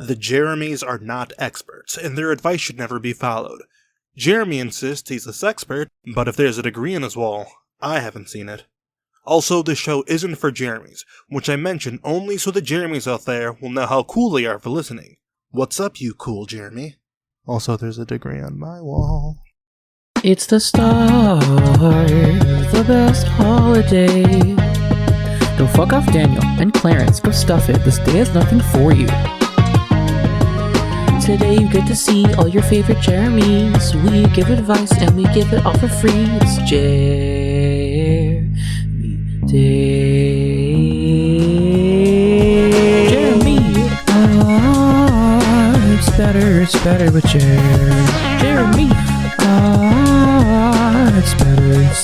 The Jeremies are not experts, and their advice should never be followed. Jere-Me insists he's a sexpert, but if there's a degree on his wall, I haven't seen it. Also, this show isn't for Jeremies, which I mention only so the Jeremies out there will know how cool they are for listening. What's up, you cool Jere-Me? Also, there's a degree on my wall. It's the start, the best holiday. Don't fuck off, Daniel and Clarence. Go stuff it. This day has nothing for you. Today you get to see all your favorite Jeremies. We give advice and we give it all for free. It's Jere-Me Day. Jere-Me. It's better with Jere-Me. It's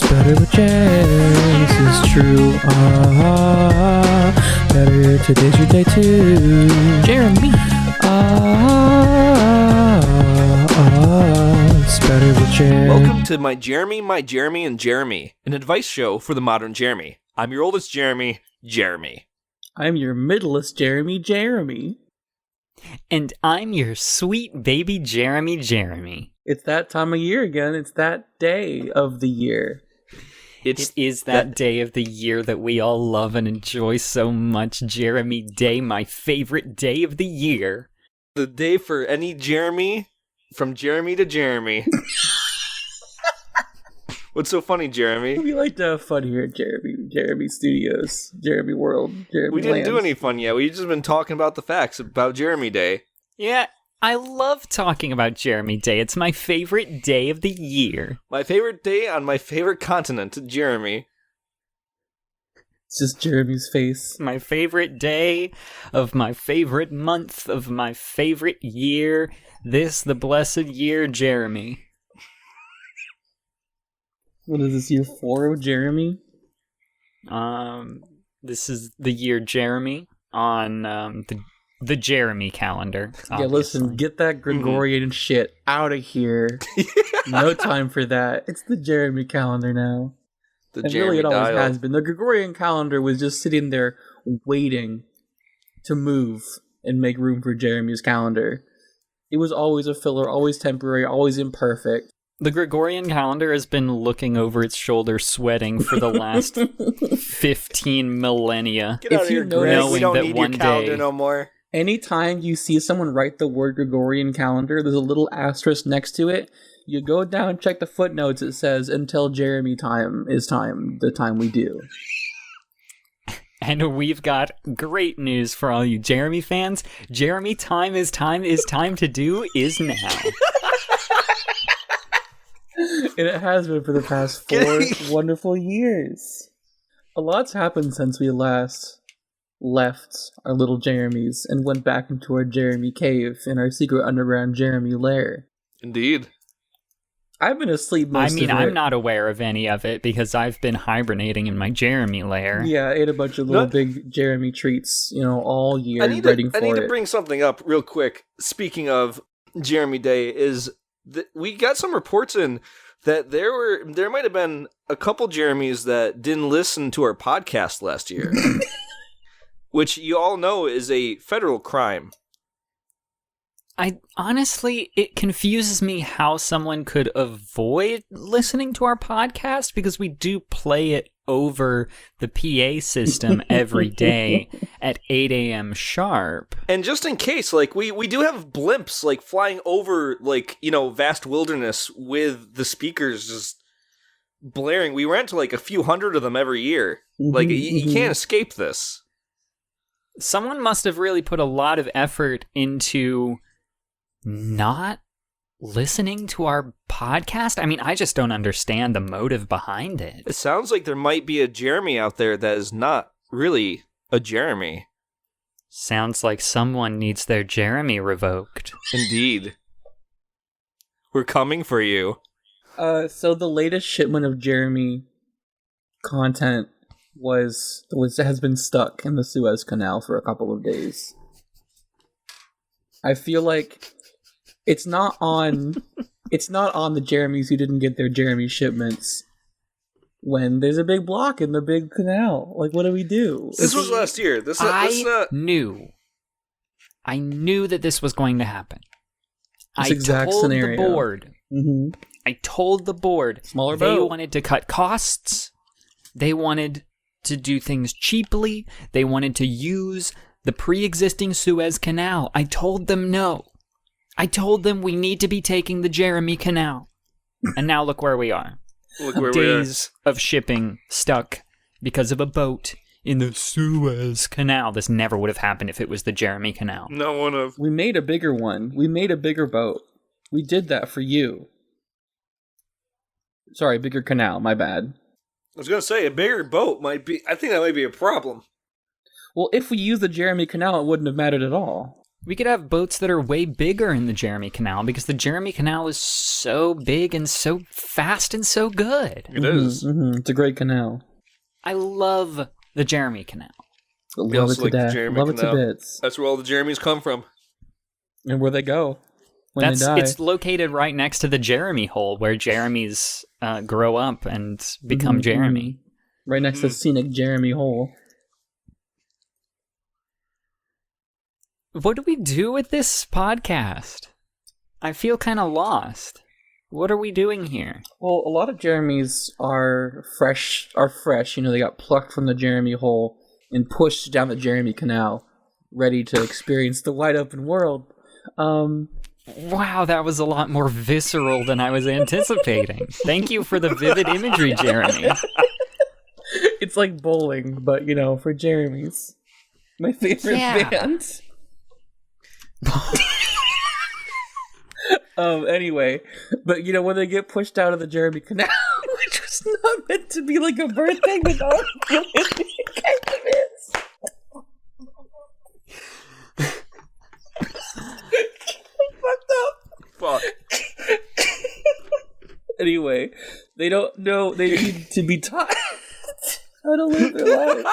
better with Jere. This is true. Better, today's your day too. Jere-Me. It's better with Jere. Welcome to my Jere-Me, and Jere-Me, an advice show for the modern Jere-Me. I'm your oldest Jere-Me, Jere-Me. I'm your middlest Jere-Me. And I'm your sweet baby Jere-Me. It's that time of year again. It's that day of the year. It is that day of the year that we all love and enjoy so much. Jere-Me Day, my favorite day of the year. The day for any Jere-Me, from Jere-Me to Jere-Me. What's so funny, Jere-Me? We like to have fun here at Jere-Me Studios, Jere-Me World, Jere-Me We didn't do Lands. any fun yet. We've just been talking about the facts about Jere-Me Day. Yeah, I love talking about Jere-Me Day. It's my favorite day of the year. My favorite day on my favorite continent, Jere-Me. It's just Jeremy's face. My favorite day of my favorite month of my favorite year. This, the blessed year, Jere-Me. What is this, year 4 of Jere-Me? This is the year Jere-Me on the Jere-Me calendar. Yeah, listen, get that Gregorian shit out of here. No time for that. It's the Jere-Me calendar now. The And Jere-Me really, it always dial. has been. The Gregorian calendar was just sitting there waiting to move and make room for Jeremy's calendar. It was always a filler, always temporary, always imperfect. The Gregorian calendar has been looking over its shoulder, sweating for the last 15 millennia. Get out of here, notice- Greg. We knowing don't that need one your calendar day- no more. Anytime you see someone write the word Gregorian calendar, there's a little asterisk next to it. You go down, check the footnotes, it says, until Jere-Me time is time, the time we do. And we've got great news for all you Jere-Me fans. Jere-Me time is time to do is now. And it has been for the past 4 wonderful years. A lot's happened since we last left our little Jeremies and went back into our Jere-Me cave in our secret underground Jere-Me lair. Indeed. I've been asleep most of it. I'm not aware of any of it because I've been hibernating in my Jere-Me lair. Yeah, I ate a bunch of little big Jere-Me treats, all year, waiting for it. I need to bring something up real quick. Speaking of Jere-Me Day, is that we got some reports in that there might have been a couple Jeremies that didn't listen to our podcast last year, which you all know is a federal crime. It confuses me how someone could avoid listening to our podcast because we do play it over the PA system every day at 8 a.m. sharp. And just in case, we do have blimps flying over vast wilderness with the speakers just blaring. We rent a few hundred of them every year. You can't escape this. Someone must have really put a lot of effort into not listening to our podcast. I mean, I just don't understand the motive behind it. It sounds like there might be a Jere-Me out there that is not really a Jere-Me. Sounds like someone needs their Jere-Me revoked. Indeed. We're coming for you. So the latest shipment of Jere-Me content has been stuck in the Suez Canal for a couple of days. I feel like it's not on the Jeremies who didn't get their Jere-Me shipments when there's a big block in the big canal. What do we do? This was last year. Knew I knew that this was going to happen. This exact told scenario. the board. Mm-hmm. I told the board Smaller they boat. wanted to cut costs. They wanted to do things cheaply. They wanted to use the pre-existing Suez Canal. I told them no. I told them we need to be taking the Jere-Me Canal. And now look where we are. Look where Days of shipping stuck because of a boat in the Suez Canal. This never would have happened if it was the Jere-Me Canal. No one of. We made a bigger one. We made a bigger boat. We did that for you. Sorry, bigger canal. My bad. I was gonna say a bigger boat might be. I think that might be a problem. Well, if we used the Jere-Me Canal, it wouldn't have mattered at all. We could have boats that are way bigger in the Jere-Me Canal because the Jere-Me Canal is so big and so fast and so good. It is. Mm-hmm. It's a great canal. I love the Jere-Me Canal. Love also it to like the death. Jere-Me Love it to Canal. bits. That's where all the Jeremies come from. And where they go when they die. It's located right next to the Jere-Me hole where Jeremies grow up and become Mhm, Jere-Me. mhm. Right next to scenic Jere-Me hole. What do we do with this podcast? I feel kind of lost. What are we doing here? Well, a lot of Jeremies are fresh. You know, they got plucked from the Jere-Me hole and pushed down the Jere-Me Canal, ready to experience the wide open world. Wow, that was a lot more visceral than I was anticipating. Thank you for the vivid imagery, Jeremy. It's like bowling, but you know, for Jeremies. My favorite band. Anyway, but you know, when they get pushed out of the Jere-Me Canal, which was not meant to be like a birthday, but all it kind of is. Fucked up. Fuck. Anyway, they don't know they need to be taught how to live their lives.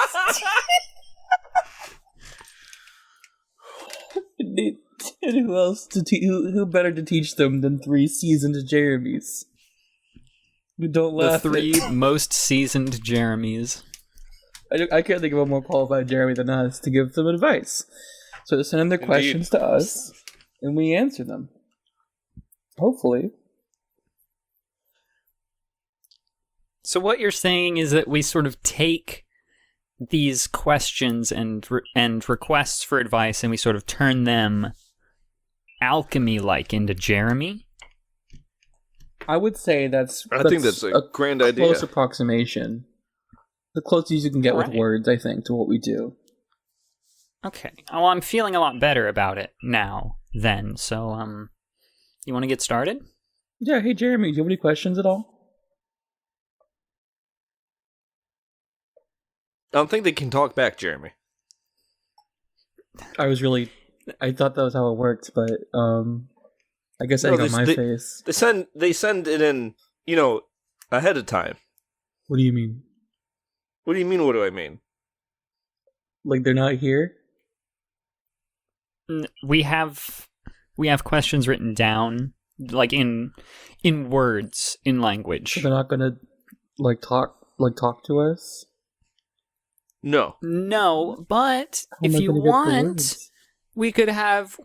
And who else who better to teach them than 3 seasoned Jeremies? Who don't laugh. The 3 most seasoned Jeremies. I can't think of a more qualified Jeremy than us to give them advice. So they send in their questions to us, and we answer them. Hopefully. So what you're saying is that we sort of take these questions and requests for advice, and we sort of turn them alchemy-like into Jere-Me? I would say that's I think that's a grand idea. Close approximation. The closest you can get with Right. words, I think, to what we do. Okay. Well, I'm feeling a lot better about it now, then. So, you want to get started? Yeah, hey Jeremy, do you have any questions at all? I don't think they can talk back, Jeremy. I thought that was how it worked, but I guess I No, got my they- face. They send it in, ahead of time. What do you mean? What do you mean? What do I mean? Like they're not here? We have questions written down, like in words, in language. So they're not gonna talk to us? No. No, but How am if I you gonna get the want, words? we could have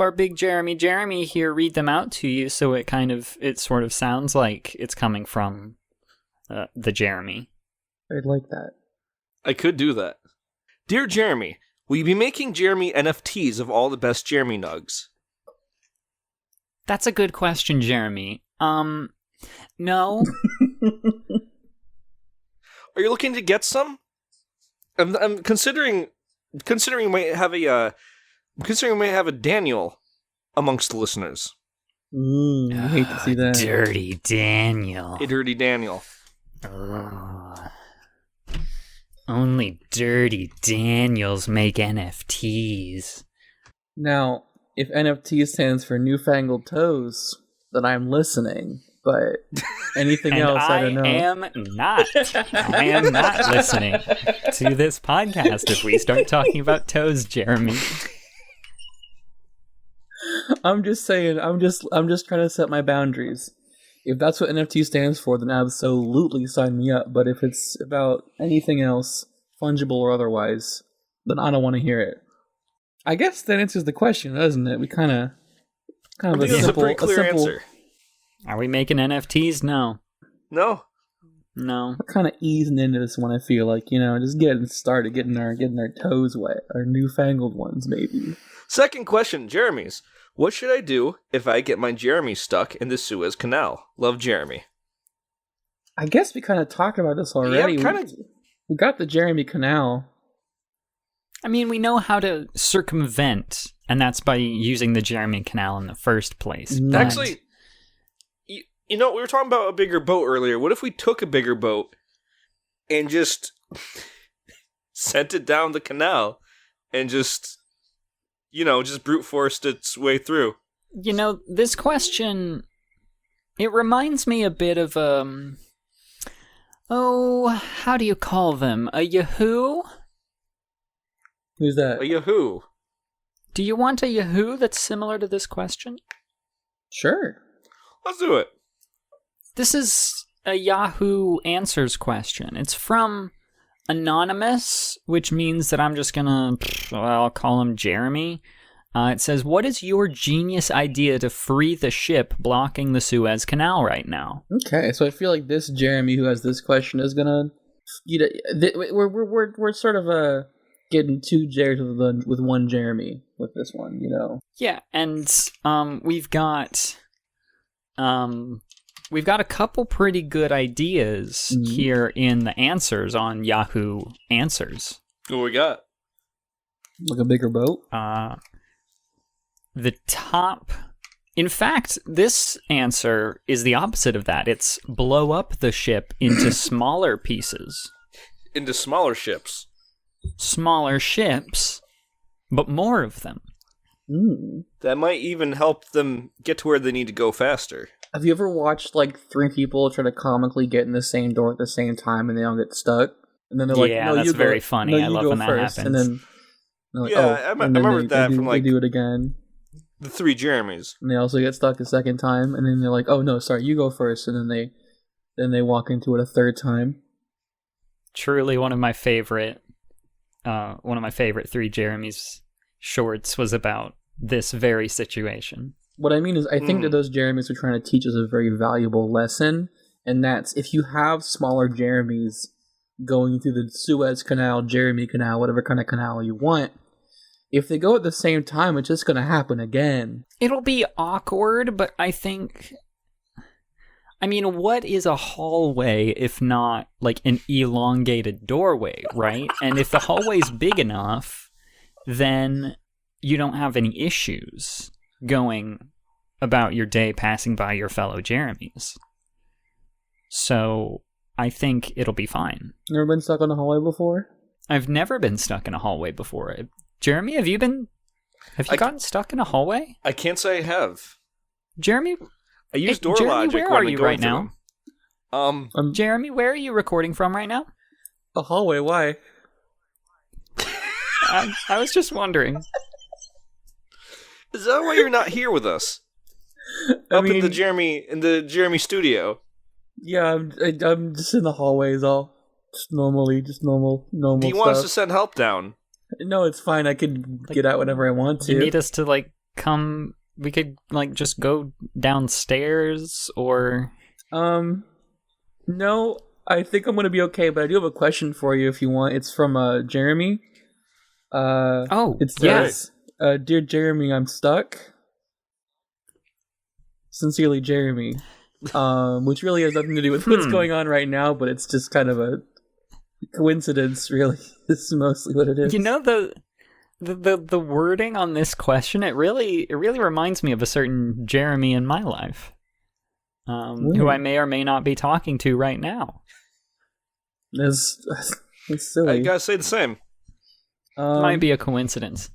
our big Jeremy here read them out to you, so it sort of sounds like it's coming from the Jere-Me. I'd like that. I could do that. Dear Jeremy, will you be making Jere-Me NFTs of all the best Jere-Me nugs? That's a good question, Jere-Me. No. Are you looking to get some? I'm considering we might have a Daniel amongst the listeners. I hate to see that. Dirty Daniel. A dirty Daniel. Ugh. Only dirty Daniels make NFTs. Now, if NFT stands for newfangled toes, then I'm listening. But anything And else, I don't know. I am not listening to this podcast if we start talking about toes, Jere-Me. I'm just saying. I'm just trying to set my boundaries. If that's what NFT stands for, then absolutely sign me up. But if it's about anything else, fungible or otherwise, then I don't want to hear it. I guess that answers the question, doesn't it? We kind of I think that's a pretty clear answer. Are we making NFTs? No. No. We're kind of easing into this one. I feel like, just getting started, getting our toes wet, our newfangled ones, maybe. Second question, Jeremies. What should I do if I get my Jeremy stuck in the Suez Canal? Love, Jere-Me. I guess we kind of talked about this already. Yeah, we got the Jere-Me Canal. I mean, we know how to circumvent, and that's by using the Jere-Me Canal in the first place. But... Actually, we were talking about a bigger boat earlier. What if we took a bigger boat and just sent it down the canal and just brute forced its way through? This question, it reminds me a bit of, how do you call them? A Yahoo? Who's that? A Yahoo. Do you want a Yahoo that's similar to this question? Sure. Let's do it. This is a Yahoo Answers question. It's from Anonymous, which means that I'm just gonna, I'll call him Jere-Me. It says, what is your genius idea to free the ship blocking the Suez Canal right now? Okay, so I feel like this Jere-Me who has this question is gonna, we're sort of getting two Jerrys with one Jere-Me with this one, Yeah, and we've got a couple pretty good ideas here in the answers on Yahoo Answers. What we got? Like a bigger boat? The top... In fact, this answer is the opposite of that. It's blow up the ship into smaller pieces. Into smaller ships. Smaller ships, but more of them. That might even help them get to where they need to go faster. Have you ever watched, three people try to comically get in the same door at the same time and they all get stuck? And then they're like, no, that's you go. very funny. No, I love when that first. happens. And then like, I remember that from, they do it again. The three Jeremies. And they also get stuck a second time, and then they're like, oh, no, sorry, you go first. And then they walk into it a third time. Truly one of my favorite three Jeremies shorts was about this very situation. What I mean is, I think that those Jeremies are trying to teach us a very valuable lesson, and that's if you have smaller Jeremies going through the Suez Canal, Jere-Me Canal, whatever kind of canal you want, if they go at the same time, it's just going to happen again. It'll be awkward, but I think... I mean, what is a hallway if not, an elongated doorway, right? And if the hallway's big enough, then you don't have any issues going about your day passing by your fellow Jeremies. So, I think it'll be fine. Never been stuck in a hallway before? I've never been stuck in a hallway before. Jere-Me, have you gotten stuck in a hallway? I can't say I have. Jere-Me, I use door Jere-Me, logic where when are I you go right through now? them. Jere-Me, where are you recording from right now? A hallway, why? I was just wondering. Is that why you're not here with us? In the Jere-Me studio. Yeah, I'm just in the hallways all just normal stuff. Do you want us to send help down? No, it's fine. I can get out whenever I want to. You need us to come? We could just go downstairs or. No, I think I'm gonna be okay. But I do have a question for you if you want. It's from Jere-Me. It says, "Dear Jere-Me, I'm stuck. Sincerely, Jere-Me." Which really has nothing to do with what's going on right now, but it's just kind of a coincidence, really. This is mostly what it is. The wording on this question, it really reminds me of a certain Jere-Me in my life, who I may or may not be talking to right now. It's silly. I gotta say the same. Might be a coincidence.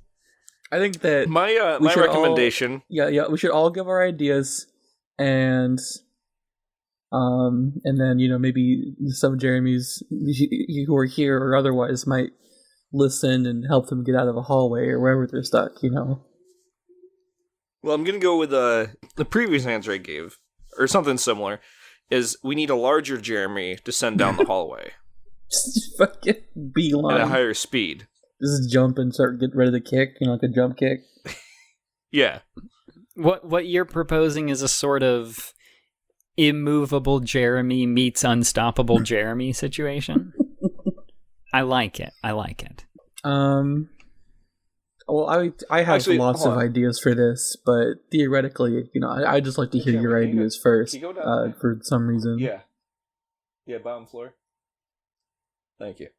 I think that my recommendation. We should all give our ideas, and then maybe some Jeremies who are here or otherwise might listen and help them get out of a hallway or wherever they're stuck. Well, I'm gonna go with the previous answer I gave, or something similar. Is we need a larger Jere-Me to send down the hallway. Just fucking beeline at a higher speed. Just jump and start get rid of the kick, like a jump kick. Yeah. What you're proposing is a sort of immovable Jeremy meets unstoppable Jeremy situation. I like it. Well, I have Actually, lots hold of on. ideas for this, but theoretically, I just like to hear your Jeremy, can you ideas first. can you go down there? For some reason. Yeah. Yeah, bottom floor. Thank you.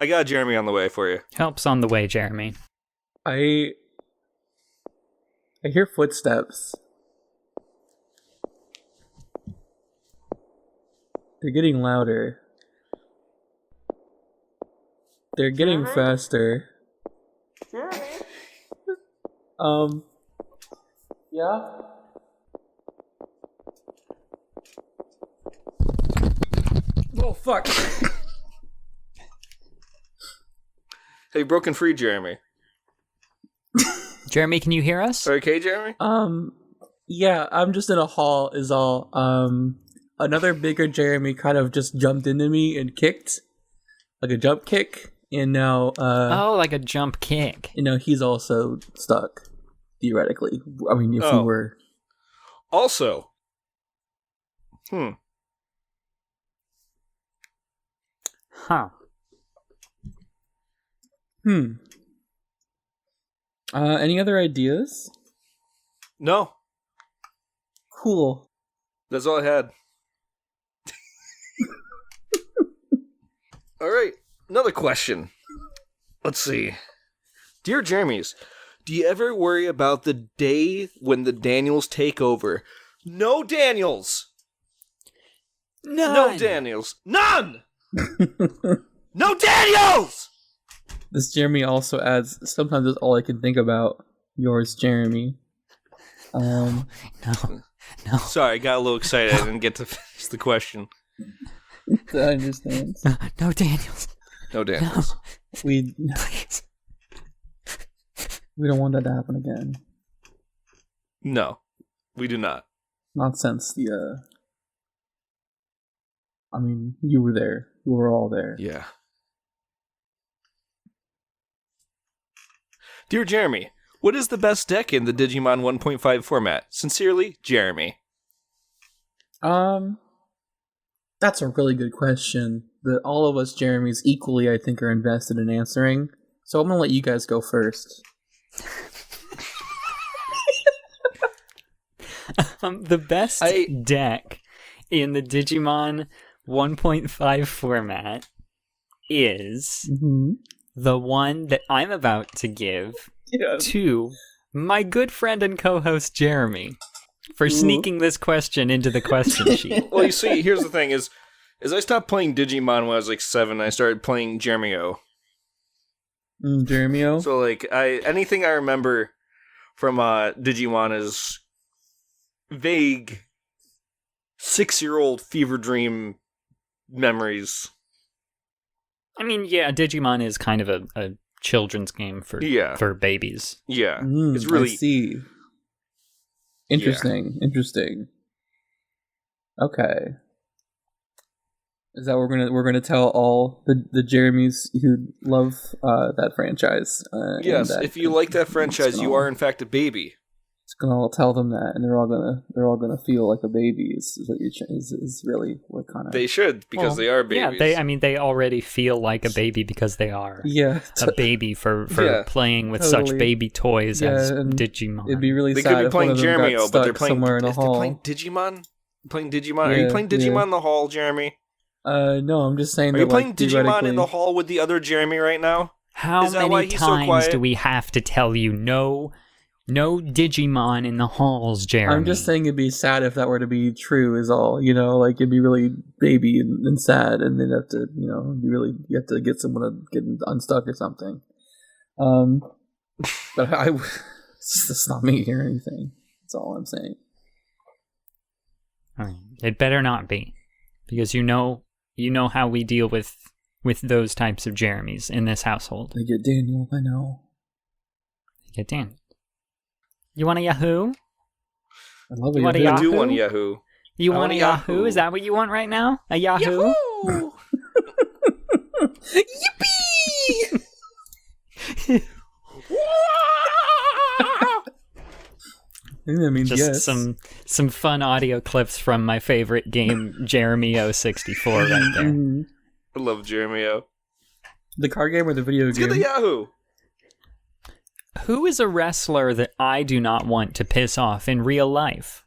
I got Jeremy on the way for you. Help's on the way, Jeremy. I hear footsteps. They're getting louder. They're getting faster. Yeah? Oh, fuck. Hey, broken free, Jeremy. Jeremy, can you hear us? Okay, Jeremy? Yeah, I'm just in a hall is all. Another bigger Jeremy kind of just jumped into me and kicked. Like a jump kick. And now, like a jump kick. He's also stuck. Theoretically. I mean, if we were... Also. Huh. Any other ideas? No. Cool. That's all I had. All right. Another question. Let's see. Dear Jeremies, do you ever worry about the day when the Daniels take over? No Daniels! None. No Daniels! None! No Daniels! This Jeremy also adds, sometimes that's all I can think about. Yours, Jeremy. No. Sorry, I got a little excited. I didn't get to finish the question. I understand. No Daniels. No Daniels. Please. We don't want that to happen again. No, we do not. Not since the, I mean, you were there. We were all there. Yeah. Dear Jeremy, what is the best deck in the Digimon 1.5 format? Sincerely, Jere-Me. That's a really good question that all of us Jeremies equally, I think, are invested in answering. So I'm going to let you guys go first. The best deck in the Digimon 1.5 format is the one that I'm about to give to my good friend and co-host Jere-Me for sneaking this question into the question sheet. Well, you see, here's the thing: is I stopped playing Digimon when I was like 7. I started playing Jere-Me-O. Jere-Me-O? So like, anything I remember from Digimon is vague 6-year-old fever dream memories. I mean, yeah, Digimon is kind of a children's game for babies. Yeah, it's really. I see. Interesting. Okay. Is that we're gonna tell all the Jeremies who love that franchise? Yes, if you like that franchise, you are in fact a baby. It's gonna all tell them that, and they're all gonna feel like a baby. Is what is really what kind of they should because they are babies. Yeah, they already feel like a baby because they are a baby for playing with such baby toys as Digimon. It'd be really they sad could be if playing one of them Jere-Me-O, got but they're stuck playing somewhere in a hall. Playing Digimon. Are you playing Digimon in the hall, Jere-Me? No, I'm just saying. Are that, you playing Digimon in the theoretically... hall with the other Jere-Me right now? How many times do we have to tell you no Digimon in the halls, Jere-Me? I'm just saying it'd be sad if that were to be true. Is all like it'd be really baby and sad, and they'd have to you have to get someone to get unstuck or something. But it's not me or anything. That's all I'm saying. It better not be, because you know how we deal with those types of Jeremies in this household. They get Daniel, I know. They get Daniel. You want a Yahoo? I love it. I do want a Yahoo. You want a Yahoo? Is that what you want right now? A Yahoo? Yahoo! Yippee! I think that means Just yes. some fun audio clips from my favorite game, Jeremy 064, right there. Mhm. I love Jere-Me. The card game or the video Let's game? get the Yahoo. Who is a wrestler that I do not want to piss off in real life?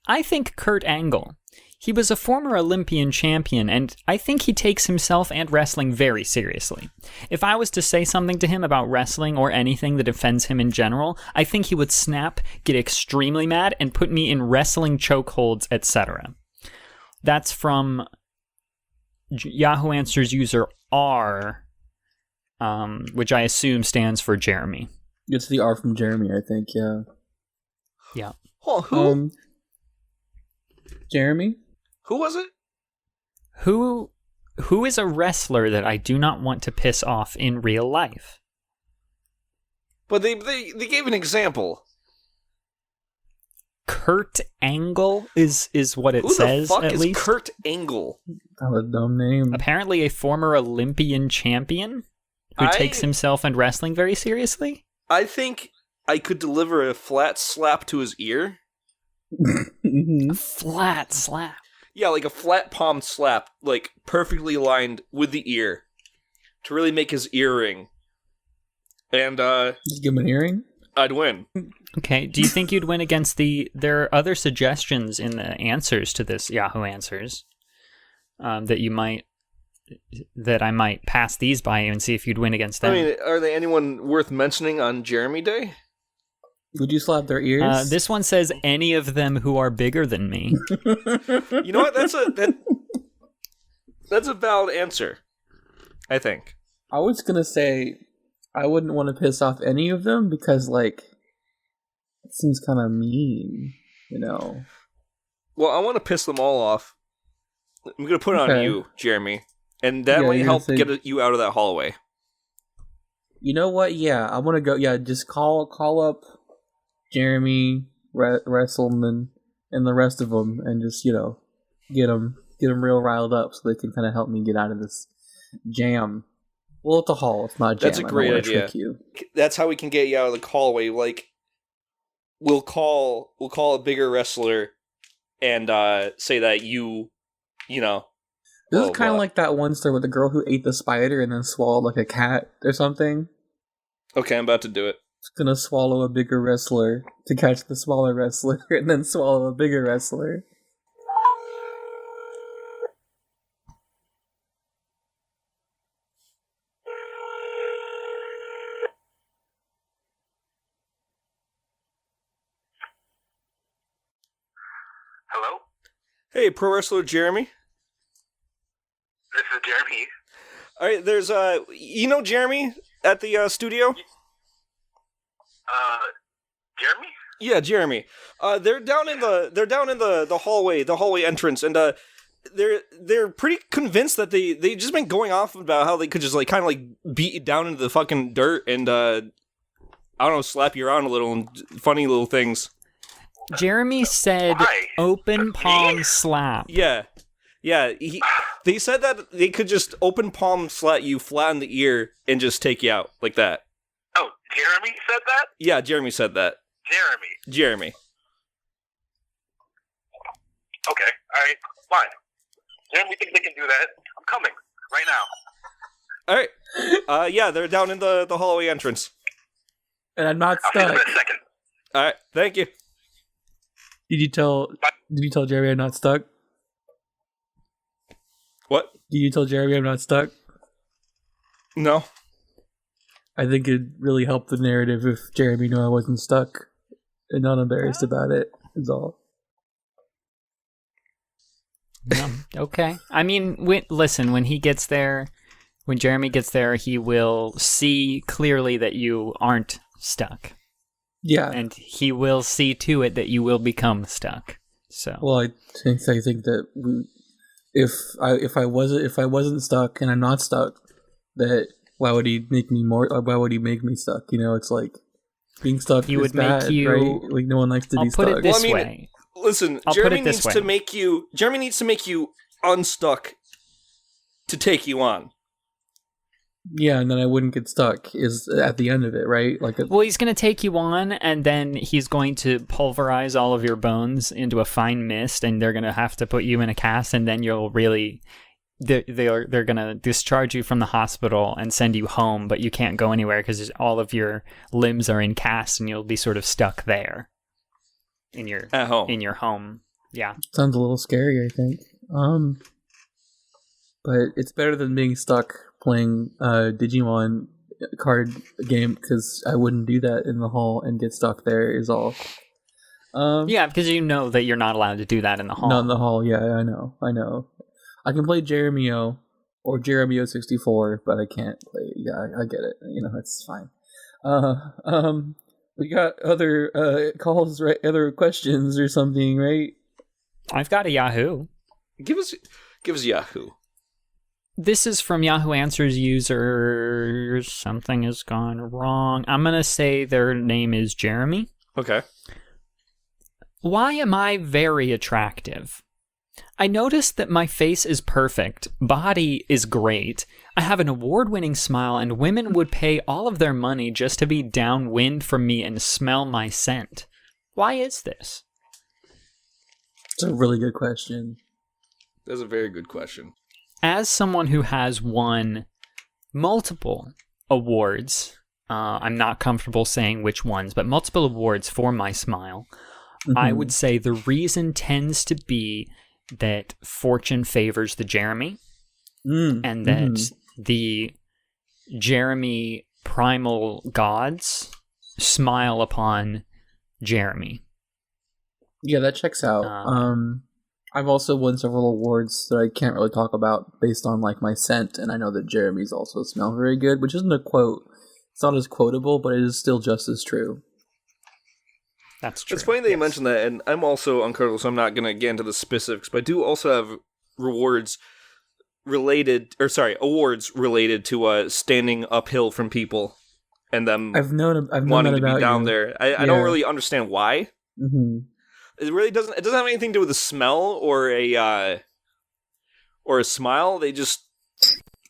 I think Kurt Angle. He was a former Olympian champion, and I think he takes himself and wrestling very seriously. If I was to say something to him about wrestling or anything that offends him in general, I think he would snap, get extremely mad, and put me in wrestling chokeholds, etc. That's from Yahoo Answers user R, which I assume stands for Jere-Me. It's the R from Jeremy, I think. Yeah. Yeah. Oh, who? Jeremy. Who was it? Who is a wrestler that I do not want to piss off in real life? But they gave an example. Kurt Angle is what it Who says, the fuck at is least. Kurt Angle? What a dumb name. Apparently a former Olympian champion who takes himself and wrestling very seriously. I think I could deliver a flat slap to his ear. Mhm. Flat slap. Yeah, like a flat palm slap, like perfectly aligned with the ear, to really make his ear ring. And Just give him an earring. I'd win. Okay, do you think you'd win against there are other suggestions in the answers to this Yahoo Answers that I might pass these by you and see if you'd win against them. I mean, are they anyone worth mentioning on Jere-Me Day? Would you slap their ears? This one says any of them who are bigger than me. You know what? That's a valid answer, I think. I was gonna say I wouldn't want to piss off any of them because, like, it seems kind of mean, you know. Well, I want to piss them all off. I'm going to put it on Okay. you, Jere-Me. And that Yeah, might you're help gonna say- get you out of that hallway. You know what? Yeah, I want to go. Yeah, just call up Jeremy, Wrestleman, and the rest of them, and just get them real riled up so they can kind of help me get out of this jam. Well, it's a hall. It's not a jam. That's a I don't great wanna idea. trick you. That's how we can get you out of the hallway. Like, we'll call a bigger wrestler and say that you know. This blah, is kind of blah. like that one story with the girl who ate the spider and then swallowed like a cat or something. Okay, I'm about to do it. It's gonna swallow a bigger wrestler to catch the smaller wrestler and then swallow a bigger wrestler. Hello? Hey, pro wrestler Jere-Me. This is Jere-Me. All right, there's Jere-Me at the studio. Jere-Me? Yeah, Jere-Me. They're down in the hallway entrance, and they're pretty convinced that they just been going off about how they could just like kind of like beat you down into the fucking dirt and I don't know, slap you around a little and funny little things. Jeremy said Why? open palm slap. Yeah. They said that they could just open palm slap you flat in the ear and just take you out like that. Oh, Jere-Me said that? Yeah, Jere-Me said that. Jere-Me. Jere-Me. Okay, alright, fine. Jere-Me thinks they can do that. I'm coming, right now. All right. Yeah, they're down in the hallway entrance. And I'm not I'll see them stuck. in a second. All right. Thank you. Did you tell Jeremy I'm not stuck? What? Did you tell Jeremy I'm not stuck? No. I think it'd really help the narrative if Jeremy knew I wasn't stuck and not embarrassed about it, is all. No. Okay. I mean, listen, when Jeremy gets there, he will see clearly that you aren't stuck. Yeah. And he will see to it that you will become stuck. So Well, I think that if I wasn't stuck and I'm not stuck, that why would he make me stuck? You know, it's like being stuck He is would make bad, you- right? Like no one likes to I'll be put stuck. it this Well, I mean, way. Listen, I'll put Jeremy it this needs way. to make you unstuck to take you on. Yeah, and then I wouldn't get stuck is at the end of it, right? Well, he's going to take you on, and then he's going to pulverize all of your bones into a fine mist, and they're going to have to put you in a cast, and then you'll really... They're going to discharge you from the hospital and send you home, but you can't go anywhere because all of your limbs are in casts, and you'll be sort of stuck there in your home. Yeah. Sounds a little scary, I think. But it's better than being stuck playing Digimon card game, because I wouldn't do that in the hall and get stuck there is all. Yeah, because you know that you're not allowed to do that in the hall. Not in the hall, yeah, I know. I can play Jere-Me or Jere-Me 64, but I can't play. Yeah, I get it. It's fine. We got other calls, right? Other questions or something, right? I've got a Yahoo. Give us Yahoo. This is from Yahoo Answers user. Something has gone wrong. I'm going to say their name is Jere-Me. Okay. Why am I very attractive? I noticed that my face is perfect, body is great, I have an award-winning smile, and women would pay all of their money just to be downwind from me and smell my scent. Why is this? It's a really good question. That's a very good question. As someone who has won multiple awards, I'm not comfortable saying which ones, but multiple awards for my smile, I would say the reason tends to be that fortune favors the Jere-Me, and that the Jere-Me primal gods smile upon Jere-Me. Yeah, that checks out. I've also won several awards that I can't really talk about based on my scent, and I know that Jeremies also smell very good, which isn't a quote. It's not as quotable, but it is still just as true. That's true. It's funny that you mentioned that, and I'm also uncomfortable, so I'm not going to get into the specifics, but I do also have awards related to standing uphill from people and them I've known wanting that to be about down you. there. I don't really understand why. Mm-hmm. It really doesn't. It doesn't have anything to do with a smell or a smile. They just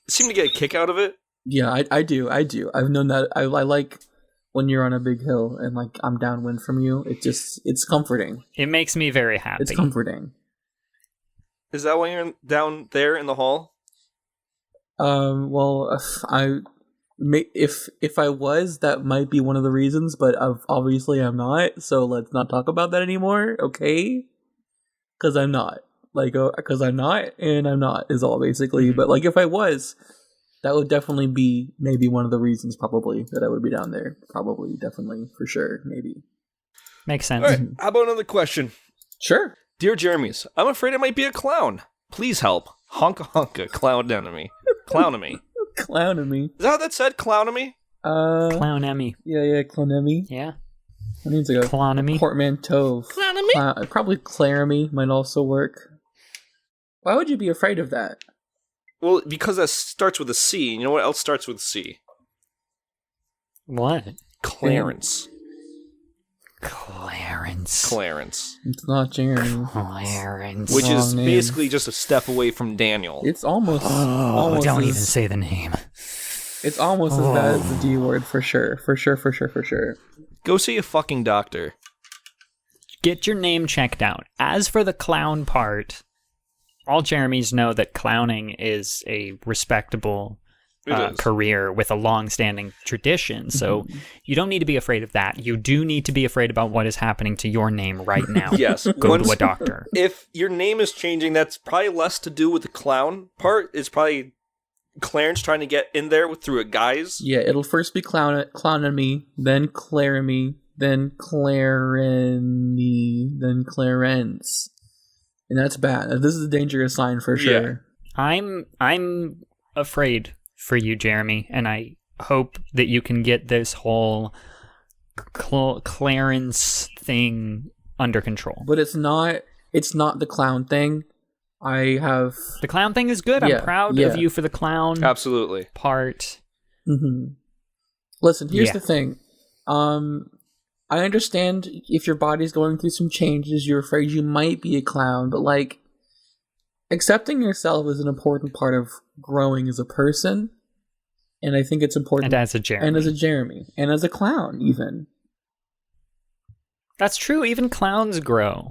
seem to get a kick out of it. Yeah, I do. I've known that. I like when you're on a big hill and I'm downwind from you. It's comforting. It makes me very happy. It's comforting. Is that why you're down there in the hall? Well, if I was, that might be one of the reasons, but obviously I'm not, so let's not talk about that anymore, okay? Because I'm not. Because I'm not, and I'm not, is all basically. But, if I was, that would definitely be maybe one of the reasons, probably, that I would be down there. Probably, definitely, for sure, maybe. Makes sense. All right, how about another question? Sure. Dear Jeremies, I'm afraid I might be a clown. Please help. Honka honka, clown enemy. Clownemy. Clownemy. Is that how that said? Clownemy? Clownemy. Yeah, clownemy. Yeah. That means a Clownemy. portmanteau. Clownemy? Probably claremy might also work. Why would you be afraid of that? Well, because that starts with a C. You know what else starts with C? What? Clarence. Clarence. It's not Jeremy. Clarence. Which is Wrong name. basically just a step away from Daniel. It's almost. Oh, don't as, even say the name. It's almost as bad as the D word, for sure. For sure. Go see a fucking doctor. Get your name checked out. As for the clown part, all Jeremies know that clowning is a respectable career with a long-standing tradition, so you don't need to be afraid of that. You do need to be afraid about what is happening to your name right now. Yes. Go to a doctor. If your name is changing, that's probably less to do with the clown part. It's probably Clarence trying to get in there through a guise. Yeah, it'll first be clownemy, then Claremy, then Clareny, then Clarence. And that's bad. This is a dangerous sign for sure. Yeah. I'm afraid for you, Jere-Me, and I hope that you can get this whole Clarence thing under control. But it's not the clown thing. The clown thing is good. Yeah, I'm proud of you for the clown Absolutely. part. Mm-hmm. Listen, here's the thing. I understand if your body's going through some changes, you're afraid you might be a clown, but accepting yourself is an important part of growing as a person. And I think it's important. And as a Jeremy. And as a Jeremy. And as a clown, even. That's true. Even clowns grow.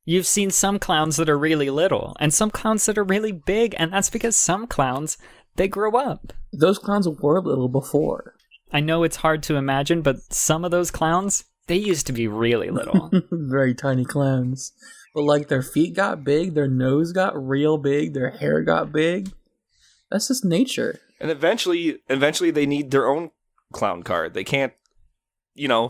You've seen some clowns that are really little, and some clowns that are really big, and that's because some clowns, they grow up. Those clowns were little before. I know it's hard to imagine, but some of those clowns, they used to be really little. Very tiny clowns. But like their feet got big, their nose got real big, their hair got big. That's just nature. And eventually they need their own clown car. They can't,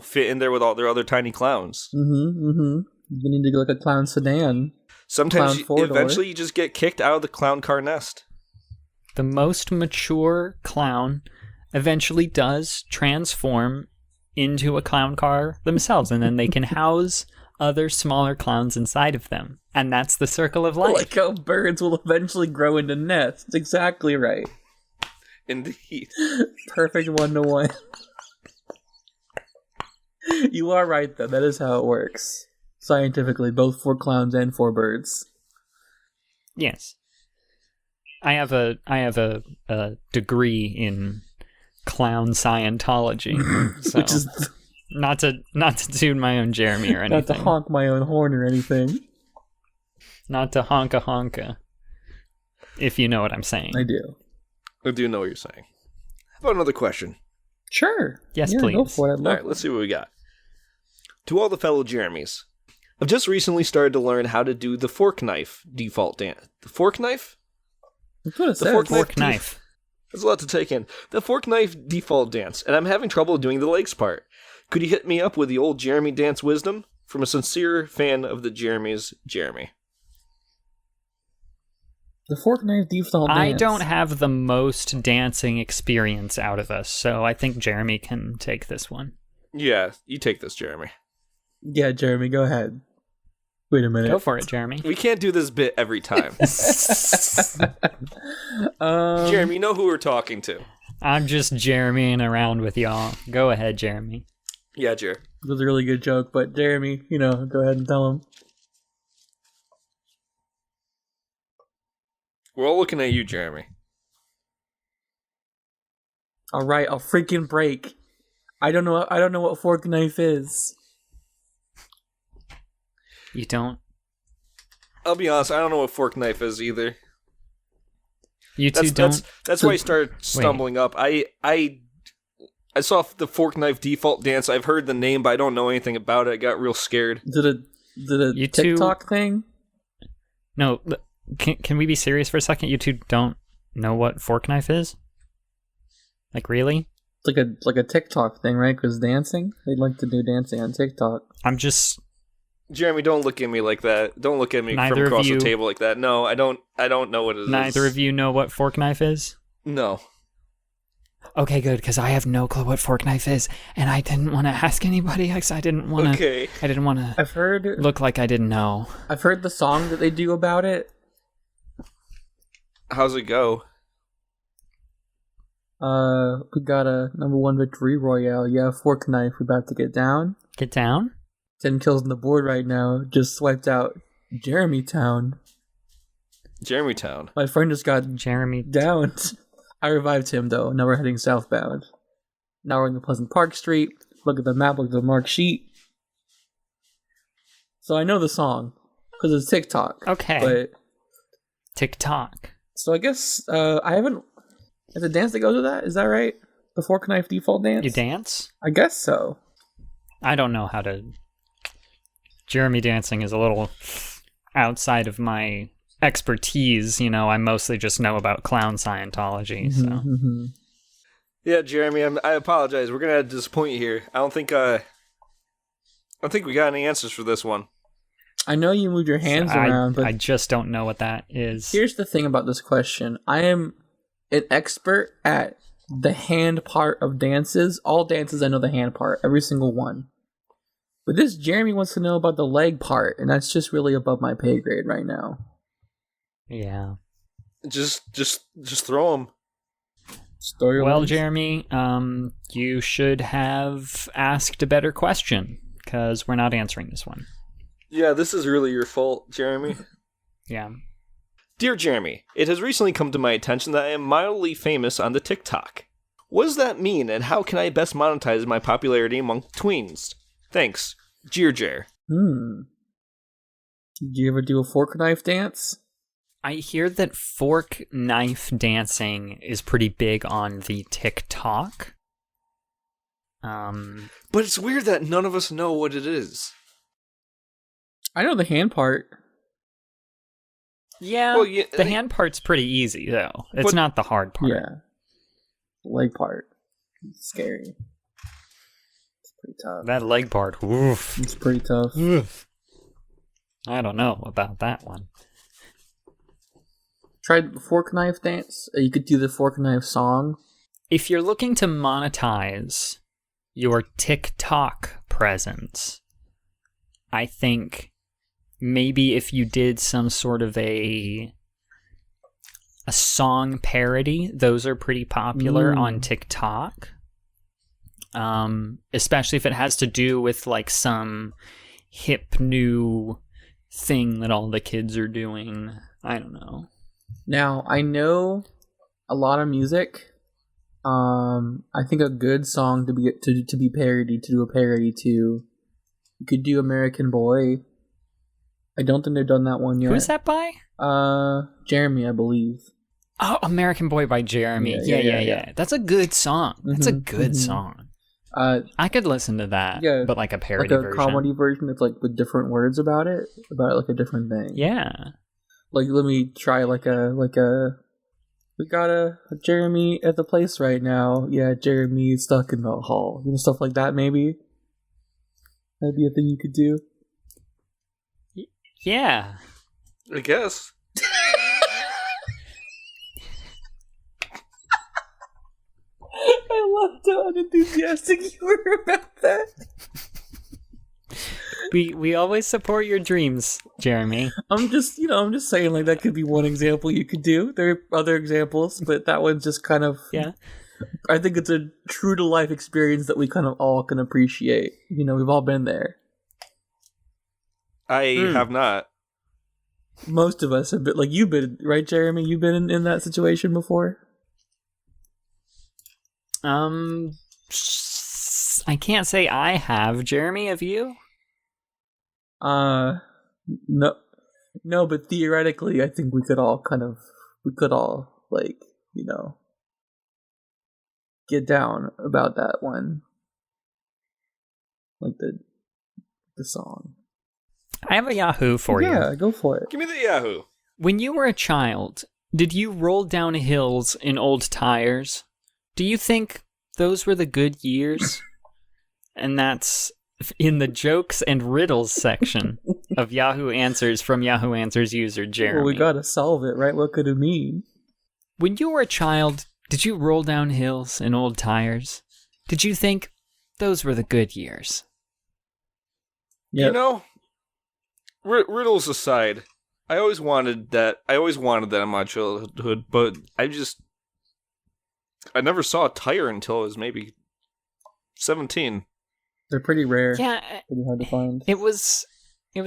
fit in there with all their other tiny clowns. You need to go like a clown sedan. Sometimes Clown eventually you just get kicked out of the clown car nest. The most mature clown eventually does transform into a clown car themselves, and then they can house other smaller clowns inside of them. And that's the circle of life. Like how birds will eventually grow into nests. Exactly right. Indeed. Perfect 1-to-1. You are right, though. That is how it works. Scientifically, both for clowns and for birds. Yes. I have a degree in clown Scientology. So Which is not to toot my own Jeremy or anything. not to honk my own horn or anything. Not to honka. If you know what I'm saying. I do. I do know what you're saying. How about another question? Sure. Yes, yeah, please. Go for it. All right, let's see what we got. To all the fellow Jeremies, I've just recently started to learn how to do the fork knife default dance. The fork knife? That's what it says. Fork knife. There's a lot to take in. The fork knife default dance, and I'm having trouble doing the legs part. Could you hit me up with the old Jeremy dance wisdom? From a sincere fan of the Jeremies, Jere-Me. The fork knife default dance. I don't have the most dancing experience out of us, so I think Jeremy can take this one. Yeah, you take this, Jere-Me. Yeah, Jeremy, go ahead. Wait a minute. Go for it, Jeremy. We can't do this bit every time. Jeremy, you know who we're talking to. I'm just Jeremying around with y'all. Go ahead, Jeremy. Yeah, Jer. It was a really good joke, but Jeremy, go ahead and tell him. We're all looking at you, Jere-Me. All right, I'll freaking break. I don't know what fork knife is. You don't? I'll be honest, I don't know what fork knife is either. You two don't? That's why I started stumbling up. I saw the fork knife default dance. I've heard the name, but I don't know anything about it. I got real scared. Did a You two- TikTok thing? No, can we be serious for a second? You two don't know what fork knife is? Like, really? It's like a TikTok thing, right? Because dancing, they'd like to do dancing on TikTok. I'm just... Jeremy, don't look at me like that. Don't look at me Neither from of across you- the table like that. No, I don't know what it is. Neither of you know what fork knife is? No. Okay, good, because I have no clue what fork knife is, and I didn't want to ask anybody because I didn't want to... Okay. I didn't want to I've heard look like I didn't know. I've heard the song that they do about it. How's it go? We got a #1 victory royale. Yeah, fork knife. We about to get down. Get down? 10 kills on the board right now. Just swiped out Jeremy Town. Jeremy Town. My friend just got Jeremy... downed. I revived him though. Now we're heading southbound. Now we're in the Pleasant Park Street. Look at the map. Look at the marked sheet. So I know the song because it's TikTok. Okay. But TikTok. so I guess I haven't. Is a dance that goes with that? Is that right? The fork knife default dance. You dance? I guess so. I don't know how to... Jeremy dancing is a little outside of my expertise. I mostly just know about clown Scientology, so... Mm-hmm. Yeah, Jeremy, I apologize. We're gonna disappoint you here. I don't think we got any answers for this one. I know you moved your hands around, but I just don't know what that is. here's the thing about this question. I am an expert at the hand part of dances. All dances, I know the hand part, every single one. But this Jeremy wants to know about the leg part, and that's just really above my pay grade right now. Yeah. Just throw them. Story. Well, Jeremy, you should have asked a better question, because we're not answering this one. Yeah, this is really your fault, Jeremy. Yeah. Dear Jeremy, it has recently come to my attention that I am mildly famous on the TikTok. What does that mean, and how can I best monetize my popularity among tweens? Thanks, Jer. Did you ever do a fork knife dance? I hear that fork knife dancing is pretty big on the TikTok. But it's weird that none of us know what it is. I know the hand part. Yeah, Well, yeah, the hand part's pretty easy, though. It's But- not the hard part. Yeah. Leg part. It's scary. It's pretty tough. That leg part, oof. It's pretty tough. I don't know about that one. Tried the fork knife dance? You could do the fork knife song. If you're looking to monetize your TikTok presence, I think maybe if you did some sort of a song parody, those are pretty popular on TikTok. Especially if it has to do with like some hip new thing that all the kids are doing. I don't know. Now, I know a lot of music. I think a good song to be parodied, to do a parody to, you could do American Boy. I don't think they've done that one yet. Who's that by? Jere-Me, I believe. Oh, American Boy by Jere-Me. Yeah. That's a good song. That's a good song. I could listen to that. Yeah, but like a parody like a version. comedy version that's like with different words about like a different thing. Yeah. Like, let me try we got a Jere-Me at the place right now. Yeah, Jere-Me is stuck in the hall. You know, stuff like that, maybe. That'd be a thing you could do. Yeah. I guess. I loved how unenthusiastic you were about that. We always support your dreams, Jere-Me. I'm just saying, like, that could be one example you could do. There are other examples, but that one's just kind of... Yeah. I think it's a true-to-life experience that we kind of all can appreciate. You know, we've all been there. I have not. Most of us have been, like, you've been, right, Jere-Me? You've been in that situation before? I can't say I have. Jere-Me, have you? No, but theoretically, I think we could all like, you know, get down about that one, like the song. I have a Yahoo for you. Yeah, go for it. Give me the Yahoo. When you were a child, did you roll down hills in old tires? Do you think those were the good years? And that's in the jokes and riddles section of Yahoo Answers from Yahoo Answers user Jere-Me. Well, we gotta solve it, right? What could it mean? When you were a child, did you roll down hills in old tires? Did you think those were the good years? Yeah. You know, riddles aside, I always wanted that in my childhood, but I never saw a tire until I was maybe 17. They're pretty rare. Yeah, Pretty hard to find. it was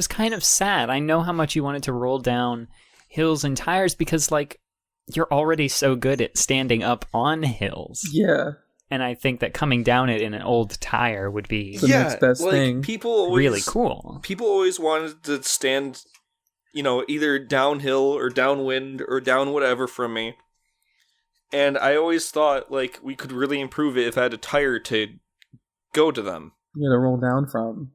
kind of sad. I know how much you wanted to roll down hills and tires because, like, you're already so good at standing up on hills. Yeah. And I think that coming down it in an old tire would be The next best thing. People always, really cool. People always wanted to stand, you know, either downhill or downwind or down whatever from me. And I always thought, like, we could really improve it if I had a tire to go to them. You gotta roll down from.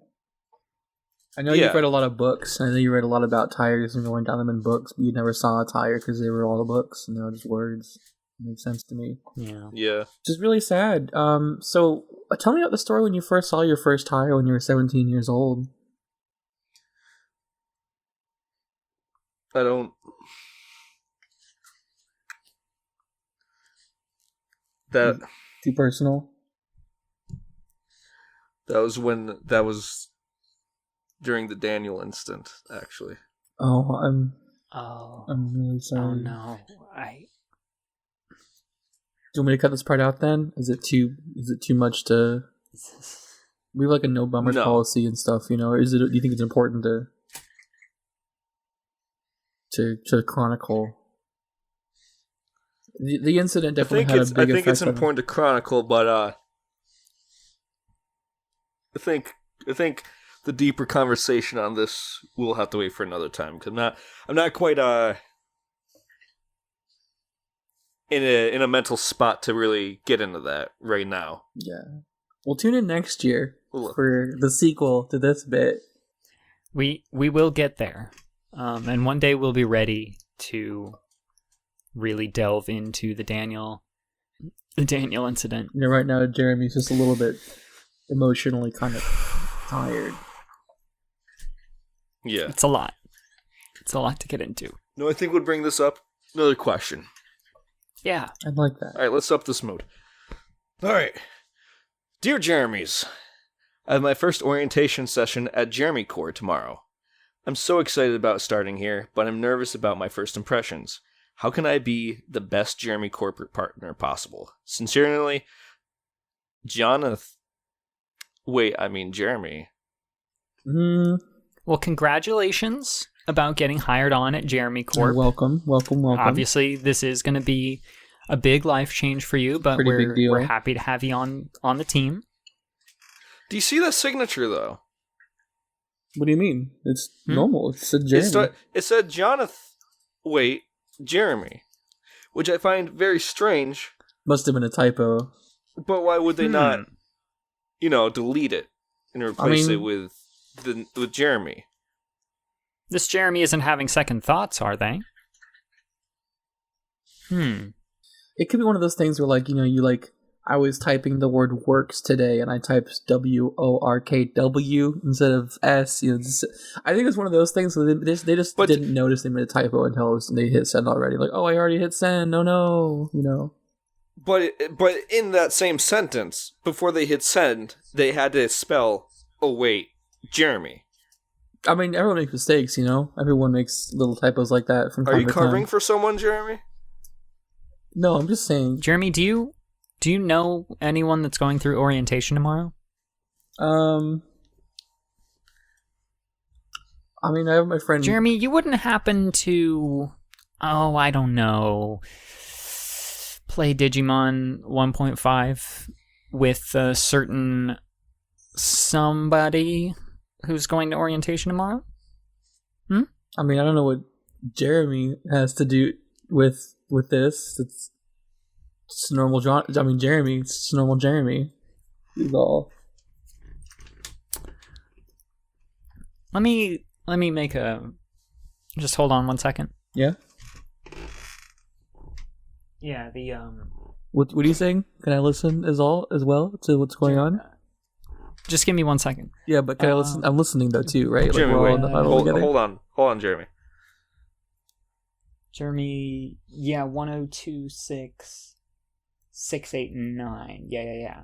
I know you've read a lot of books. I know you read a lot about tires and going down them in books, but you never saw a tire because they were all the books and they were just words. It makes sense to me. Yeah. Yeah. Which is really sad. So tell me about the story when you first saw your first tire when you were 17 years old. I don't... That Too personal? was during the Daniel instant, actually. Oh, I'm Oh. really sorry. Oh no. Do you want me to cut this part out then? Is it too much to... We have like a no bummers No. policy and stuff, you know, or do you think it's important to chronicle. The incident I definitely think had it's a big I think effect it's on important to chronicle, but I think the deeper conversation on this will have to wait for another time because I'm not quite in a mental spot to really get into that right now. Yeah. We'll tune in next year Ooh. for the sequel to this bit. We will get there. And one day we'll be ready to really delve into the Daniel incident. You know, right now Jeremy's just a little bit emotionally kind of tired. Yeah. It's a lot. It's a lot to get into. No, I think we'll bring this up. Another question. Yeah. I'd like that. All right, let's up this mood. All right. Dear Jeremies, I have my first orientation session at Jere-Me Corps tomorrow. I'm so excited about starting here, but I'm nervous about my first impressions. How can I be the best Jere-Me corporate partner possible? Sincerely, Jeremy. Well, congratulations about getting hired on at Jere-Me Corp. Welcome. Obviously, this is going to be a big life change for you, but Pretty big deal. we're happy to have you on the team. Do you see that signature, though? What do you mean? It's normal. It's a Jeremy. It said Jere-Me, which I find very strange. Must have been a typo. But why would they not, delete it and replace it with Jere-Me? This Jeremy isn't having second thoughts, are they? It could be one of those things where, like, I was typing the word works today, and I typed WORKW instead of S. I think it's one of those things. So they just didn't notice they made a typo until they hit send already. Like, oh, I already hit send. Oh no, But in that same sentence, before they hit send, they had to spell, Jere-Me. I mean, everyone makes mistakes. Everyone makes little typos like that from time Are to you time. covering for someone, Jere-Me? No, I'm just saying. Jeremy, do you know anyone that's going through orientation tomorrow? I mean, I have my friend Jeremy, you wouldn't happen to, I don't know, play Digimon 1.5 with a certain somebody who's going to orientation tomorrow? I mean, I don't know what Jeremy has to do with this. It's normal John. I mean, Jeremy. It's normal Jeremy. He's all. Let me make a. Just hold on 1 second. Yeah. Yeah. The What are you saying? Can I listen as well to what's going on? Just give me 1 second. Yeah, but can I listen? I'm listening though too, right? Jere-Me, we're all wait. in the huddle together. Hold on, Jere-Me. Jeremy, yeah, 1026-689. Yeah.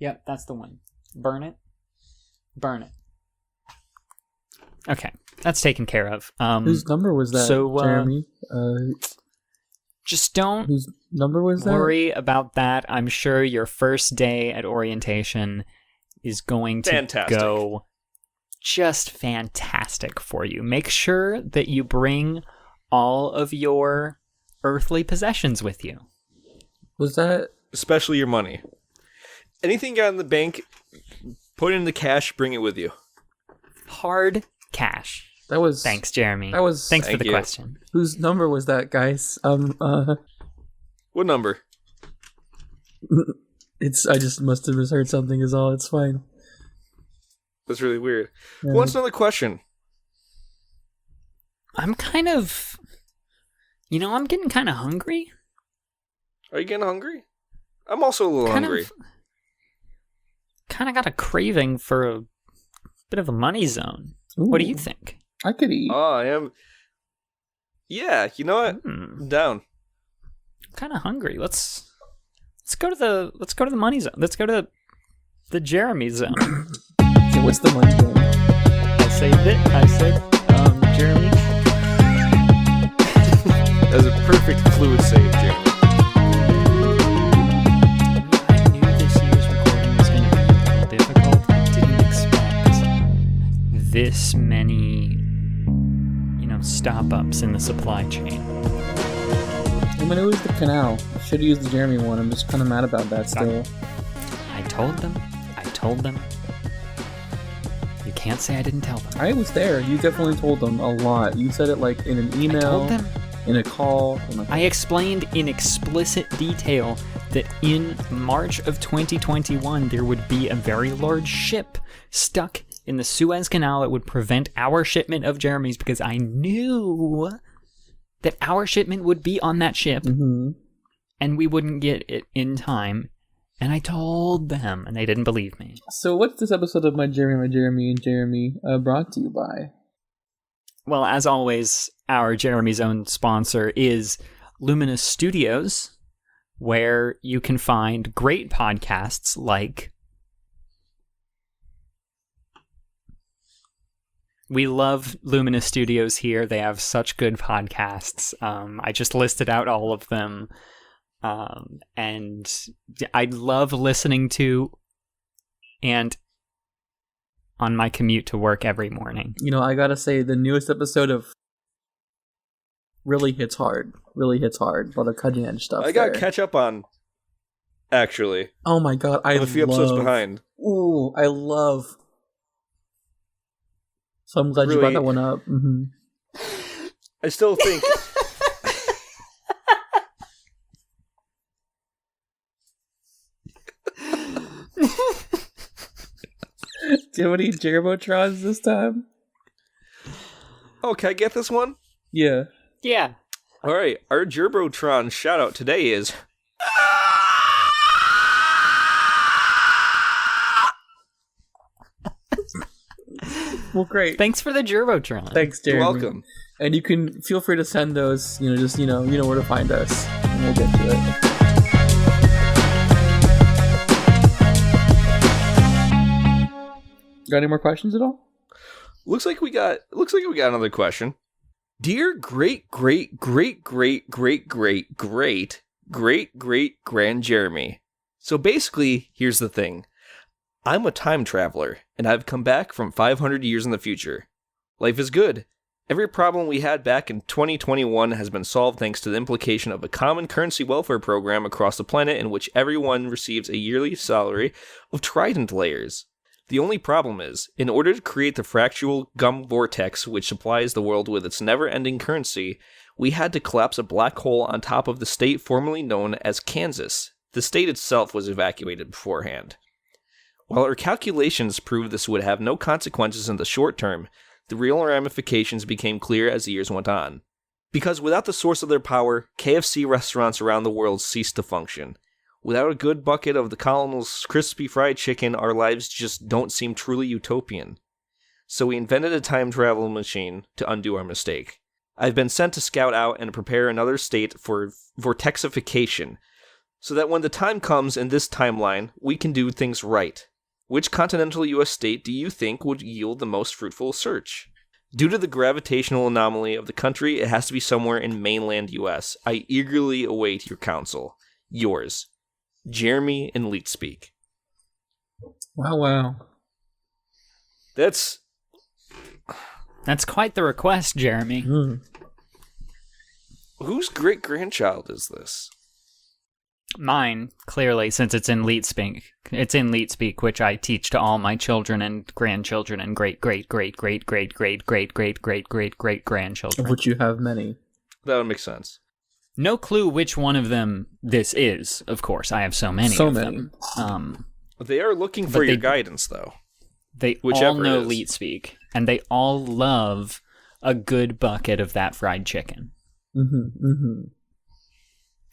Yep, that's the one. Burn it. Okay, that's taken care of. Whose number was that, Jeremy? Just don't Whose number was that? worry about that. I'm sure your first day at orientation is going to go just fantastic for you. Make sure that you bring all of your earthly possessions with you. Was that? Especially your money. Anything you got in the bank, put it in the cash, bring it with you. Hard cash. That was. Thanks, Jeremy. Thanks for Thank the you. question. Whose number was that, guys? What number? I just must have misheard something. Is all. It's fine. That's really weird. Yeah. What's another question? I'm kind of... I'm getting kind of hungry. Are you getting hungry? I'm also a little hungry. Kind of got a craving for a bit of a money zone. Ooh, What do you think? I could eat. Oh, I am. Yeah, you know what? I'm down. I'm kind of hungry. Let's go to the money zone. Let's go to the Jeremy zone. Okay, what's the money zone? I saved it. I said, Jeremy. That was a perfect fluid save, Jere-Me. I knew this year's recording was going to be a little difficult. I didn't expect this many, stop-ups in the supply chain. I mean, it was the canal. I should have used the Jeremy one. I'm just kind of mad about that still. I told them. You can't say I didn't tell them. I was there. You definitely told them a lot. You said it like in an email, I told them. in a call. I explained in explicit detail that in March of 2021 there would be a very large ship stuck in the Suez Canal that would prevent our shipment of Jeremies, because I knew that our shipment would be on that ship and we wouldn't get it in time. And I told them, and they didn't believe me. So what's this episode of My Jeremy and Jeremy brought to you by? Well, as always, our Jeremy's own sponsor is Luminous Studios, where you can find great podcasts like... We love Luminous Studios here. They have such good podcasts. I just listed out all of them. And I love listening to and on my commute to work every morning. You know, I gotta say, the newest episode of really hits hard. A lot of cutting edge stuff. I got to catch up on, actually. Oh my god, I'm a few episodes behind. Ooh, I love. So I'm glad you brought that one up. Mm-hmm. I still think. Do you have any Jerebotrons this time? Oh, can I get this one? Yeah. Yeah. All right, our Jerbotron shout out today is. Well, great. Thanks for the Jerbotron. Thanks, Jeremy. You're welcome. And you can feel free to send those. You know where to find us, and we'll get to it. Got any more questions at all? Looks like we got another question. Dear great grand Jeremy. So basically, here's the thing. I'm a time traveler, and I've come back from 500 years in the future. Life is good. Every problem we had back in 2021 has been solved thanks to the implication of a common currency welfare program across the planet in which everyone receives a yearly salary of trident layers. The only problem is, in order to create the fractal gum vortex which supplies the world with its never-ending currency, we had to collapse a black hole on top of the state formerly known as Kansas. The state itself was evacuated beforehand. While our calculations proved this would have no consequences in the short term, the real ramifications became clear as the years went on. Because without the source of their power, KFC restaurants around the world ceased to function. Without a good bucket of the Colonel's crispy fried chicken, our lives just don't seem truly utopian. So we invented a time travel machine to undo our mistake. I've been sent to scout out and prepare another state for vortexification, so that when the time comes in this timeline, we can do things right. Which continental US state do you think would yield the most fruitful search? Due to the gravitational anomaly of the country, it has to be somewhere in mainland US. I eagerly await your counsel. Yours, Jere-Me in Leetspeak. Wow. That's quite the request, Jeremy. Whose great-grandchild is this? Mine, clearly, since it's in Leetspeak. It's in Leetspeak, which I teach to all my children and grandchildren and great-great-great-great-great-great-great-great-great-great-grandchildren. Of which you have many. That would make sense. No clue which one of them this is, of course. I have so many of them. They are looking for your guidance, though. They all know Leetspeak, and they all love a good bucket of that fried chicken.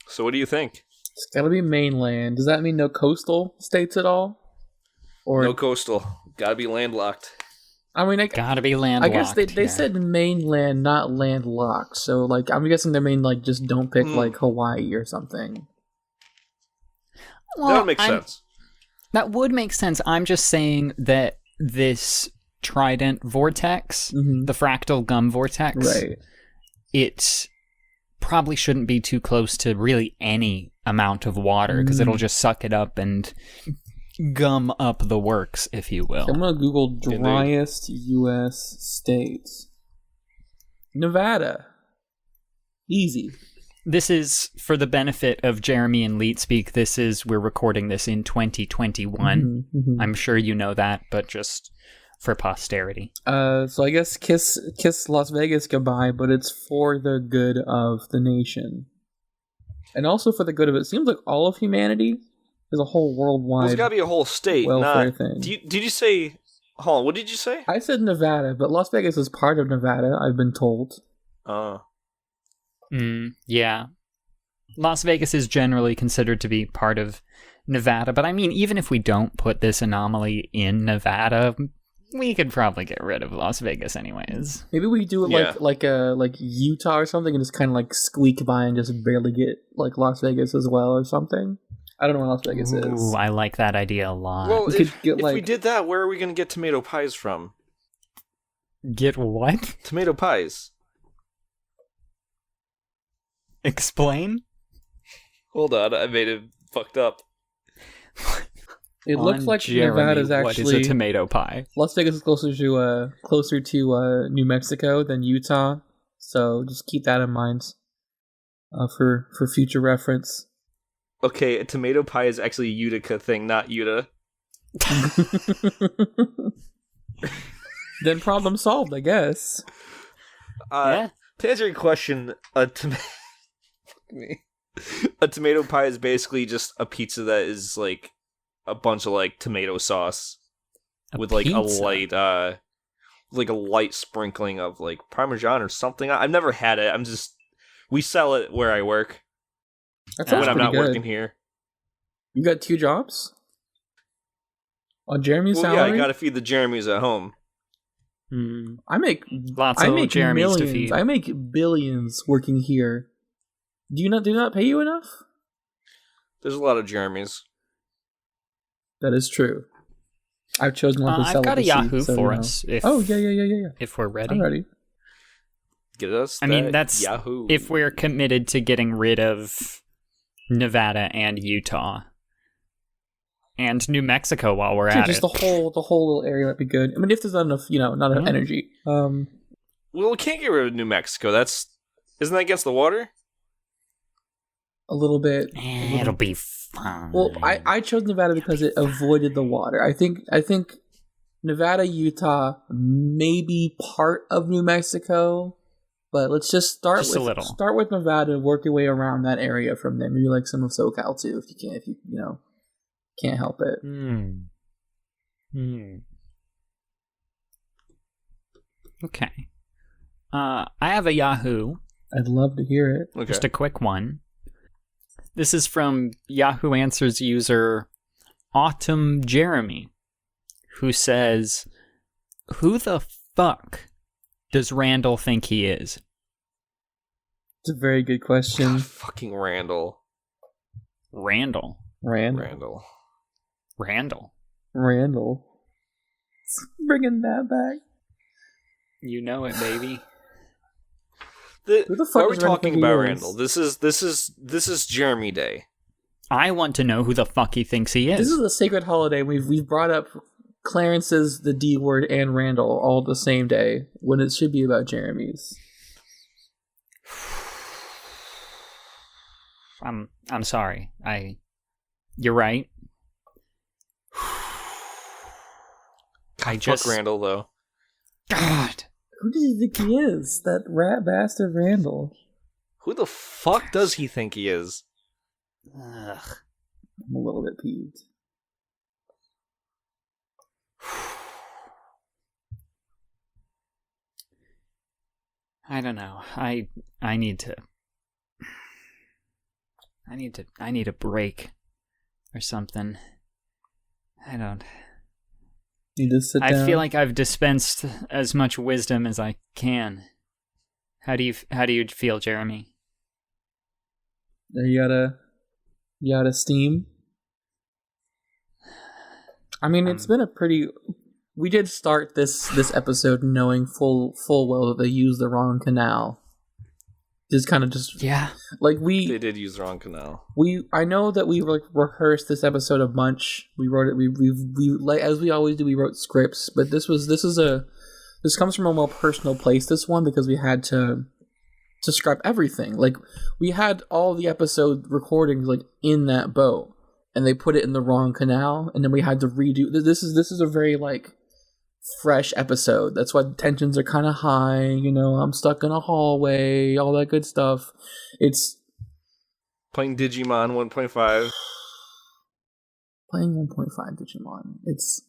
So what do you think? It's gotta be mainland. Does that mean no coastal states at all? Or no coastal. Gotta be landlocked. I mean, gotta be landlocked. I guess they said mainland, not landlocked. So, like, I'm guessing they mean, like, just don't pick, like, Hawaii or something. Well, that would make sense. That would make sense. I'm just saying that this trident vortex, the fractal gum vortex, right? It probably shouldn't be too close to really any amount of water, because it'll just suck it up and gum up the works, if you will. I'm gonna Google driest U.S. states. Nevada. Easy. This is for the benefit of Jeremy and Leetspeak. We're recording this in 2021. I'm sure you know that, but just for posterity. So I guess kiss Las Vegas goodbye, but it's for the good of the nation. And also for the good of it seems like all of humanity is a whole worldwide. There's got to be a whole state, welfare not. thing. Did you say? Hold on, what did you say? I said Nevada, but Las Vegas is part of Nevada, I've been told. Yeah. Las Vegas is generally considered to be part of Nevada, but I mean, even if we don't put this anomaly in Nevada, we could probably get rid of Las Vegas anyways. Maybe we do it like Utah or something, and just kind of like squeak by and just barely get like Las Vegas as well or something. I don't know where Las Vegas is. Ooh, I like that idea a lot. Well, We if could get, we did that, where are we going to get tomato pies from? Get what? Tomato pies. Explain? Hold on, I made it fucked up. It looks like Jeremy, Nevada's actually. What is a tomato pie? Las Vegas is closer to New Mexico than Utah, so just keep that in mind for future reference. Okay, a tomato pie is actually a Utica thing, not Utah. Then problem solved, I guess. Yeah. To answer your question, a tomato pie is basically just a pizza that is like a bunch of like tomato sauce with like a light sprinkling of like Parmesan or something. I've never had it. We sell it where I work That sounds when I'm pretty not good. working here. You got 2 jobs? On Jeremy's Well, yeah, salary? I gotta feed the Jeremies at home. I make Lots I of make Jeremies to millions. feed. I make billions working here. Do not pay you enough? There's a lot of Jeremies. That is true. I've chosen one for I've got a celibacy, Yahoo so, for you know. us. If, Oh yeah. If we're ready. I'm ready. Get us. I mean, that that's Yahoo. if we're committed to getting rid of Nevada and Utah and New Mexico while we're Yeah, at just it. the whole little area might be good. I mean, if there's not enough, not enough energy. Well, we can't get rid of New Mexico. Isn't that against the water? A little bit. It'll be fine. Well, I chose Nevada because it avoided the water. I think Nevada, Utah, maybe part of New Mexico, but let's just start Just a little. Start with Nevada, work your way around that area from there. Maybe like some of SoCal too, if you can't help it. Okay. I have a Yahoo. I'd love to hear it. Okay. Just a quick one. This is from Yahoo Answers user Autumn Jere-Me, who says, "Who the fuck does Randall think he is?" It's a very good question. God, fucking Randall. Randall. Randall. Bringing that back. You know it, baby. Who the fuck Why are we is Randall talking think he about is? Randall? This is Jeremy Day. I want to know who the fuck he thinks he is. This is a sacred holiday. We've brought up Clarence's the D word and Randall all the same day when it should be about Jeremies. I'm sorry. You're right. Fuck Randall though. God. Who does he think he is? That rat bastard Randall. Who the fuck does he think he is? Ugh. I'm a little bit peeved. I don't know. I need a break or something. I don't. You just sit down. I feel like I've dispensed as much wisdom as I can. How do you feel, Jeremy? You got a steam. I mean, it's been a pretty. We did start this episode knowing full well that they used the wrong canal. Yeah. Like They did use the wrong canal. I know that we rehearsed this episode a bunch. We wrote it. We as we always do. We wrote scripts, but this is this comes from a more personal place, this one, because we had to scrap everything. Like, we had all the episode recordings, like, in that boat, and they put it in the wrong canal, and then we had to redo. This is a very, like, fresh episode. That's why the tensions are kind of high, you know, I'm stuck in a hallway, all that good stuff. It's... Playing Digimon 1.5. Playing 1.5 Digimon. It's...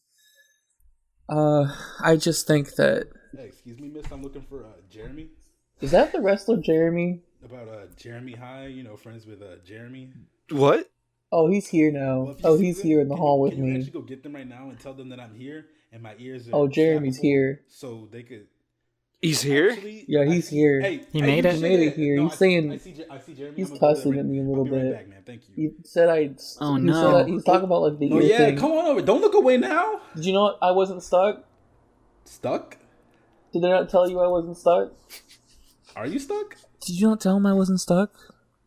I just think that... Hey, excuse me, miss, I'm looking for Jere-Me. Is that the wrestler Jere-Me? About Jere-Me High, you know, friends with Jere-Me. What? Oh, he's here now. Well, he's here in the hall with Can you me. actually go get them right now and tell them that I'm here and my ears are... Oh, Jeremy's here. So they could... He's here? Actually, Yeah, he's here. He made it? He made it here. No, He's saying... I see Jere-Me. He's I'm gonna go cussing there at me a little I'll be right bit. back, man. Thank you. He said I... Oh, he no. said that he's talking about, like, the Oh, ear yeah, thing. come on over. Don't look away now. Did you know I wasn't stuck? Stuck? Did they not tell you I wasn't stuck? Are you stuck? Did you not tell him I wasn't stuck?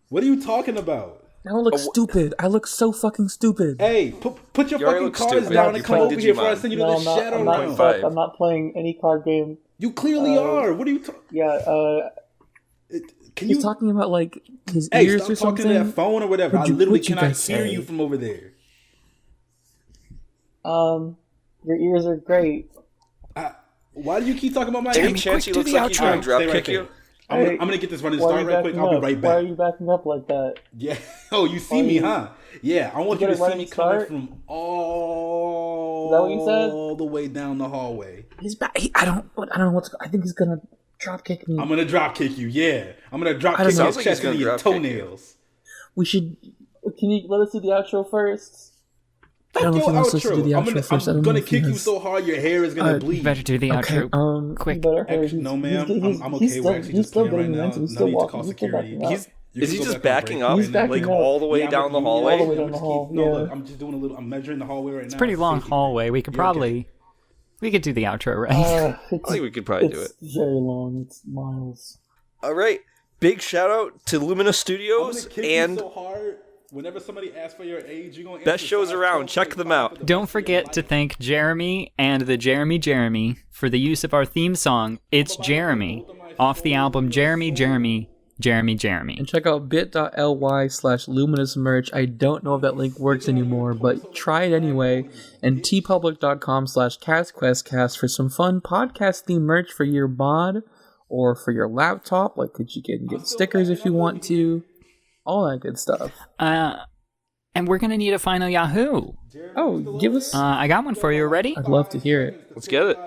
What are you talking about? I don't look stupid. I look so fucking stupid. Hey, put your You already fucking look cards stupid. down You're and come playing over here before I Digimon. send you No, to I'm the not, shadow I'm not realm. stuck. I'm not playing any card game. You clearly are. What are you talking? Yeah, Can he's you talking about, like, his Hey, ears stop or talking something. to that phone or whatever. I What'd you literally cannot guys hear say? you from over there. Your ears are great. Why do you keep talking about my Any ears? chance he looks the like he's going to outro. drop Stay right kick there. you? I'm gonna get this running Why are start you right quick. backing I'll be up? right Why are back. you backing up like that? Yeah. Oh, you see me, huh? Yeah. I want you get to a see running me coming start? from all Is that what you said? the way down the hallway. He's back. I don't know what's. I think he's gonna drop kick me. I'm gonna drop kick you. Yeah. I'm gonna drop I don't kick know. your Sounds like he's chest into gonna your drop kick you. toenails. We should. Can you let us do the outro first? I don't know if Yo, he wants us to do the outro first. I I'm don't know gonna if he kick you has- so hard your hair is gonna bleed. You better do the Okay. outro. Quick. you better hurry. Actually, no, ma'am. I'm okay. He's We're still, actually he's just still playing right getting now. momentum. He's No still need to walking. call He's still security. backing up. You Is can he go just back on backing break. up, He's backing like up. all the way Yeah, down the all the hallway? way down I'm the just hall, No, yeah. look, I'm just doing a little. I'm measuring the hallway right now. It's a pretty long Safety. hallway. We could You're okay. probably... We could do the outro, right? I think we could probably do it. It's very long. It's miles. All right. Big shout out to Lumina I'm Studios gonna kick and you so hard. Whenever somebody asks for your age, you're gonna best answer shows 5, around. 12, Check them 25 out. for the Don't rest of your forget to life. thank Jeremy and the Jere-Me for the use of our theme song, It's Jere-Me, off the album Jere-Me. And check out bit.ly/luminous merch. I don't know if that link works anymore, but try it anyway. And tpublic.com/castquestcast for some fun podcast themed merch for your mod or for your laptop. Like, could you get stickers if you want to? All that good stuff. And we're gonna need a final Yahoo. Oh, give us. I got one for you. Ready? I'd love to hear it. let's get it.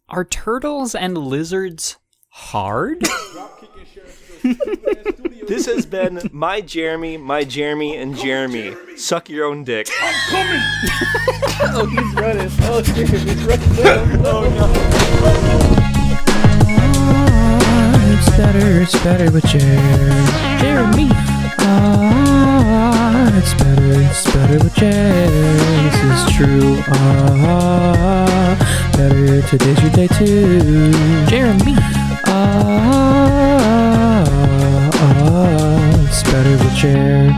Are turtles and lizards hard? This has been my Jeremy, and Jeremy. Suck your own dick. Oh, he's running. Oh, dude, he's running. It's better with Jere-Me. It's better with Jere. This is true. Better today's your day too. Jere-Me. It's better with Jere.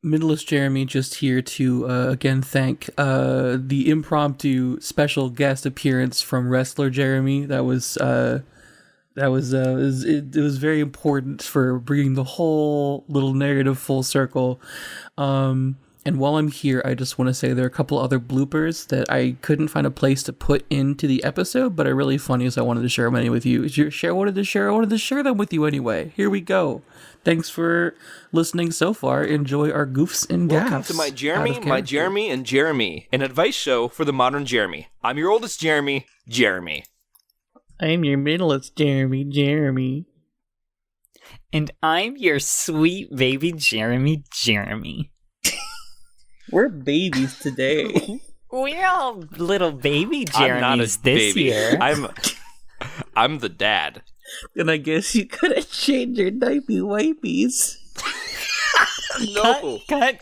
Middleist Jere-Me just here to again thank the impromptu special guest appearance from wrestler Jere-Me. It was very important for bringing the whole little narrative full circle. And while I'm here, I just want to say there are a couple other bloopers that I couldn't find a place to put into the episode, but are really funny, so I wanted to share them with you. I wanted to share them with you anyway. Here we go. Thanks for listening so far. Enjoy our goofs and gaffes. Welcome to my out Jeremy, of character. and Jeremy, an advice show for the modern Jeremy. I'm your oldest Jeremy. I'm your middleist Jeremy. And I'm your sweet baby Jeremy. We're babies today. We're all little baby I'm not a Jeremies this baby. year. I'm the dad. And I guess you could have changed your diaper wipies. No. Cut.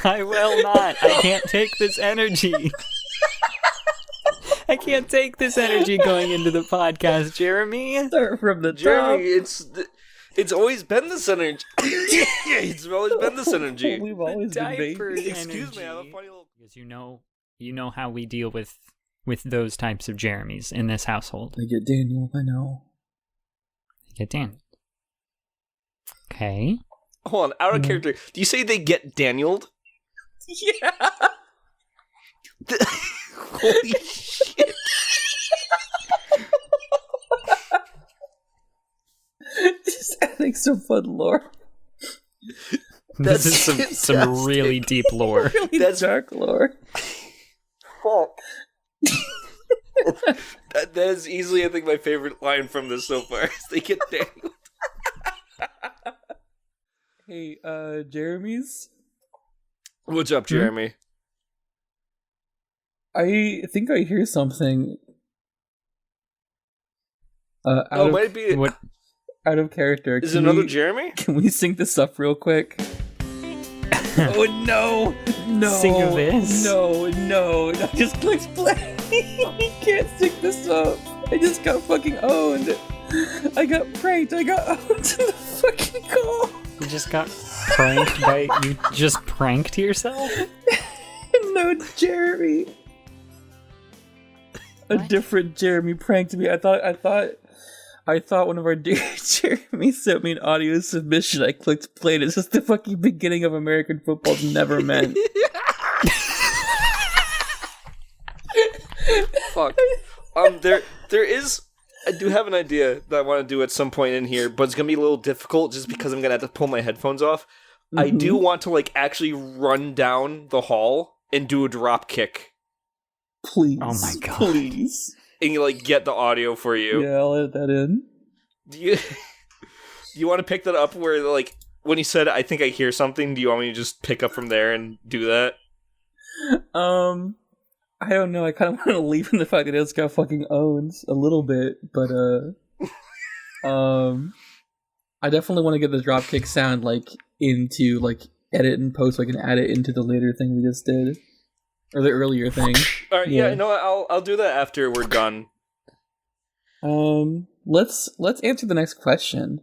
I will not. I can't take this energy. I can't take this energy going into the podcast, Jeremy. Start from the Jeremy, it's always been this energy. It's always been this energy. We've always been Diaper babies. Excuse me, I have a funny little... Because you know You know how we deal with those types of Jeremies in this household. I get Daniel, I know. Get Dan. Okay. Hold on, out of character. Do you say they get Danieled? Yeah! Holy shit. Just adding some fun lore. This is some really deep lore. Really That's dark lore. Fuck. that is easily, I think, my favorite line from this so far. Is they get Danieled. Hey, Jeremies? What's up, Jere-Me? I think I hear something. Might be. What? Out of character. Is it another Jere-Me? Can we sync this up real quick? Oh no! No! Sing this? No! I just clicked play. We can't sync this up. I just got fucking owned. I got pranked. I got owned in the fucking call. You just got pranked by... You just pranked yourself? No, Jeremy. A different Jere-Me pranked me. I thought one of our dear Jere-Me sent me an audio submission. I clicked play. It's just the fucking beginning of American football's never meant. Fuck. There is. I do have an idea that I want to do at some point in here, but it's gonna be a little difficult just because I'm gonna have to pull my headphones off. Mm-hmm. I do want to actually run down the hall and do a drop kick. Please. Oh my god. Please. And get the audio for you. Yeah, I'll edit that in. Do you want to pick that up where when he said I think I hear something, do you want me to just pick up from there and do that? I don't know. I kind of want to leave in the fact that it's got fucking owns a little bit, but I definitely want to get the dropkick sound into edit and post so I can add it into the later thing we just did. Or the earlier thing. Alright, yeah, no, I'll do that after we're done. Let's answer the next question.